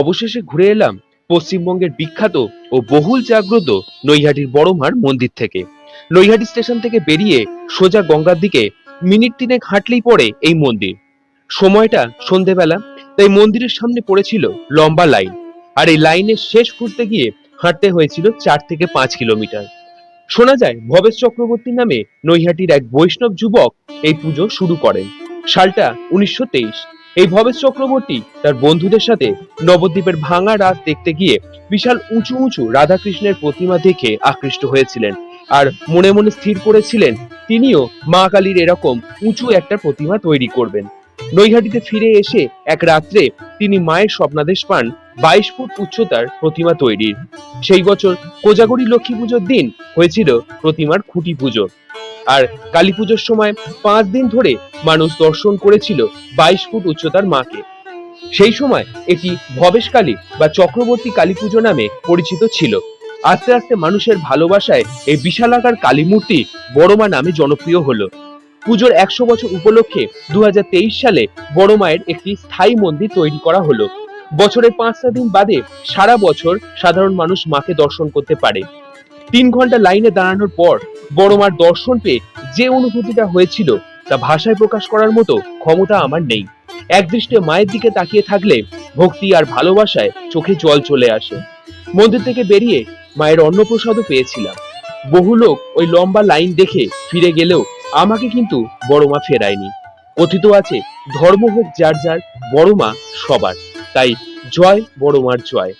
অবশেষে ঘুরে এলাম পশ্চিমবঙ্গের বিখ্যাত ও বহুল জাগ্রত নৈহাটির বড় মার মন্দির থেকে। নৈহাটি স্টেশন থেকে বেরিয়ে সোজা গঙ্গার দিকে মিনিট তিনেক হাঁটলেই পড়ে এই মন্দির। সময়টা সন্ধেবেলা, তাই মন্দিরের সামনে পড়েছিল লম্বা লাইন। আর এই লাইনের শেষ খুঁজতে গিয়ে হাঁটতে হয়েছিল 4 থেকে 5 কিলোমিটার। শোনা যায় ভবেশ চক্রবর্তী নামে নৈহাটির এক বৈষ্ণব যুবক এই পুজো শুরু করেন। সালটা 1923। এই ভবেশ চক্রবর্তী তার বন্ধুদের সাথে নবদ্বীপের ভাঙা রাত দেখতে গিয়ে বিশাল উঁচু উঁচু রাধাকৃষ্ণের প্রতিমা দেখে আকৃষ্ট হয়েছিলেন, আর মনে মনে স্থির করেছিলেন তিনিও মা কালীর এরকম উঁচু একটা প্রতিমা তৈরি করবেন। নৈহাটিতে ফিরে এসে এক রাত্রে তিনি মায়ের স্বপ্নাদেশ পান 22 ফুট উচ্চতার প্রতিমা তৈরির। সেই বছর কোজাগরী লক্ষ্মী পুজোর দিন হয়েছিল প্রতিমার খুঁটি পুজো। আর কালী পুজোর সময় 5 দিন ধরে মানুষ দর্শন করেছিল 22 ফুট উচ্চতার মাকে। সেই সময় এটি ভবেশ কালী বা চক্রবর্তী কালী পুজো নামে পরিচিত ছিল। আস্তে আস্তে মানুষের ভালোবাসায় এই বিশালাকার কালী মূর্তি বড় মা নামে জনপ্রিয় হলো। পুজোর 100 বছর উপলক্ষে 2023 সালে বড় মায়ের একটি স্থায়ী মন্দির তৈরি করা হলো। বছরের 5টা দিন বাদে সারা বছর সাধারণ মানুষ মাকে দর্শন করতে পারে। 3 ঘন্টা লাইনে দাঁড়ানোর পর বড় মার দর্শন পেয়ে যে অনুভূতিটা হয়েছিল তা ভাষায় প্রকাশ করার মতো ক্ষমতা আমার নেই। একদৃষ্টে মায়ের দিকে তাকিয়ে থাকলে ভক্তি আর ভালোবাসায় চোখে জল চলে আসে। মন্দির থেকে বেরিয়ে মায়ের অন্নপ্রসাদও পেয়েছিলাম। বহু লোক ওই লম্বা লাইন দেখে ফিরে গেলেও আমাকে কিন্তু বড় মা ফেরায়নি। কথিত আছে, ধর্ম হোক যার যার, বড় মা সবার। তাই জয় বড় মার জয়।